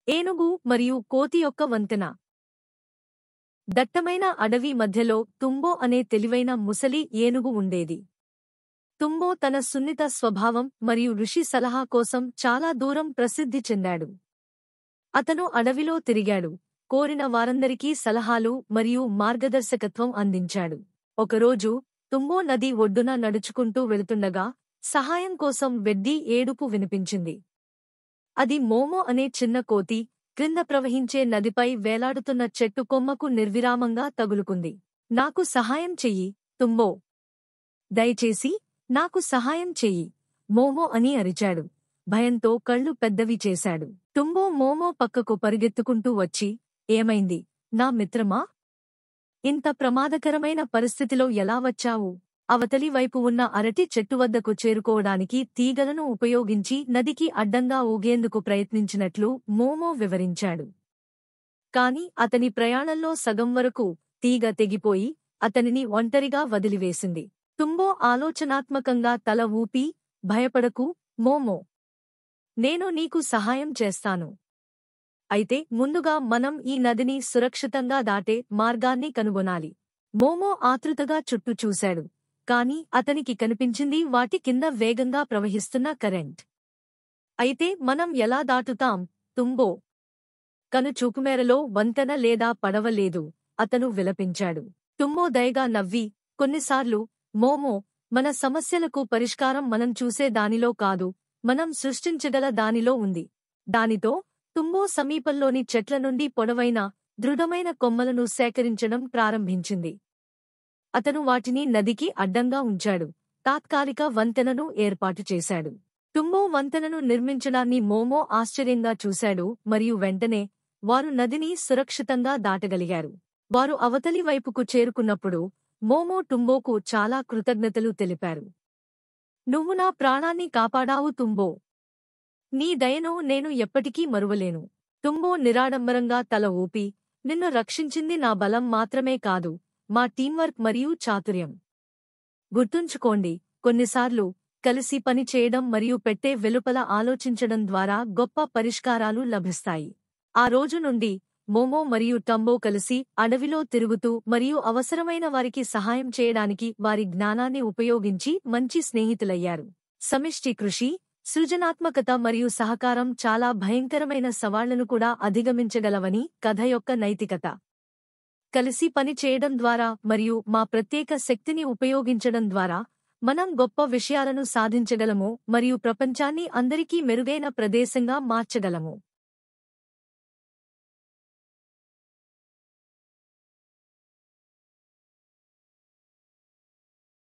ఏనుగు మరియు కోతి యొక్క వంతెన. దట్టమైన అడవి మధ్యలో తుంబో అనే తెలివైన ముసలి ఏనుగు ఉండేది. తుంబో తన సున్నిత స్వభావం మరియు ఋషి సలహా కోసం చాలా దూరం ప్రసిద్ధి చెందాడు. అతను అడవిలో తిరిగాడు, కోరిన వారందరికీ సలహాలు మరియు మార్గదర్శకత్వం అందించాడు. ఒకరోజు తుంబో నది ఒడ్డున నడుచుకుంటూ వెళుతుండగా సహాయం కోసం వెడ్డీ ఏడుపు వినిపించింది. అది మోమో అనే చిన్న కోతి క్రింద ప్రవహించే నదిపై వేలాడుతున్న చెట్టు కొమ్మకు నిర్విరామంగా తగులుకుంది. నాకు సహాయం చెయ్యి, తుంబో. దయచేసి నాకు సహాయం చెయ్యి, మోమో అని అరిచాడు. భయంతో కళ్ళు పెద్దవి చేశాడు. తుంబో మోమో పక్కకు పరిగెత్తుకుంటూ వచ్చి, ఏమైంది, నా మిత్రమా? ఇంత ప్రమాదకరమైన పరిస్థితిలో ఎలా వచ్చావు? అవతలి వైపు ఉన్న అరటి చెట్టు వద్దకు చేరుకోవడానికి తీగలను ఉపయోగించి నదికి అడ్డంగా ఊగేందుకు ప్రయత్నించినట్లు మోమో వివరించాడు. కాని అతని ప్రయాణంలో సగం వరకు తీగ తెగిపోయి అతనిని ఒంటరిగా వదిలివేసింది. తుంబో ఆలోచనాత్మకంగా తల ఊపి, భయపడకు, మోమో. నేను నీకు సహాయం చేస్తాను. అయితే ముందుగా మనం ఈ నదిని సురక్షితంగా దాటే మార్గాన్ని కనుగొనాలి. మోమో ఆతృతగా చుట్టూ చూశాడు. కాని అతనికి కనిపించింది వాటి కింద వేగంగా ప్రవహిస్తున్న కరెంట్. అయితే మనం ఎలా దాటుతాం, తుంబో? కనుచూపుమేరలో వంతెన లేదా పడవ లేదు, అతను విలపించాడు. తుంబో దయగా నవ్వి, కొన్నిసార్లు, మోమో, మన సమస్యలకు పరిష్కారం మనం చూసే దానిలో కాదు, మనం సృష్టించగల దానిలో ఉంది. దానితో తుంబో సమీపంలోని చెట్ల నుండి పొడవైన, దృఢమైన కొమ్మలను సేకరించడం ప్రారంభించింది. అతను వాటిని నదికి అడ్డంగా ఉంచాడు, తాత్కాలిక వంతెనను ఏర్పాటు చేశాడు. తుంబో వంతెనను నిర్మించడాన్ని మోమో ఆశ్చర్యంగా చూశాడు మరియు వెంటనే వారు నదిని సురక్షితంగా దాటగలిగారు. వారు అవతలి వైపుకు చేరుకున్నప్పుడు మోమో టుంబోకు చాలా కృతజ్ఞతలు తెలిపారు. నువ్వు నా ప్రాణాన్ని కాపాడావు తుంబో. నీ దయను నేను ఎప్పటికీ మరువలేను. తుంబో నిరాడంబరంగా తల ఊపి, నిన్ను రక్షించింది నా బలం మాత్రమే కాదు, మా టీంవర్క్ మరియు చాతుర్యం. గుర్తుంచుకోండి, కొన్నిసార్లు కలిసి పని చేయడం మరియు పెట్టే వెలుపల ఆలోచించడం ద్వారా గొప్ప పరిష్కారాలు లభిస్తాయి. ఆ రోజు నుండి మోమో మరియు టుంబో కలిసి అడవిలో తిరుగుతూ మరియు అవసరమైన వారికి సహాయం చేయడానికి వారి జ్ఞానాన్ని ఉపయోగించి మంచి స్నేహితులయ్యారు. సమిష్టి కృషి, సృజనాత్మకత మరియు సహకారం చాలా భయంకరమైన సవాళ్లను కూడా అధిగమించగలవని కథ యొక్క నైతికత. కలిసి పని చేయడం ద్వారా మరియు మా ప్రత్యేక శక్తిని ఉపయోగించడం ద్వారా మనం గొప్ప విషయాలను సాధించగలము మరియు ప్రపంచాన్ని అందరికీ మెరుగైన ప్రదేశంగా మార్చగలము.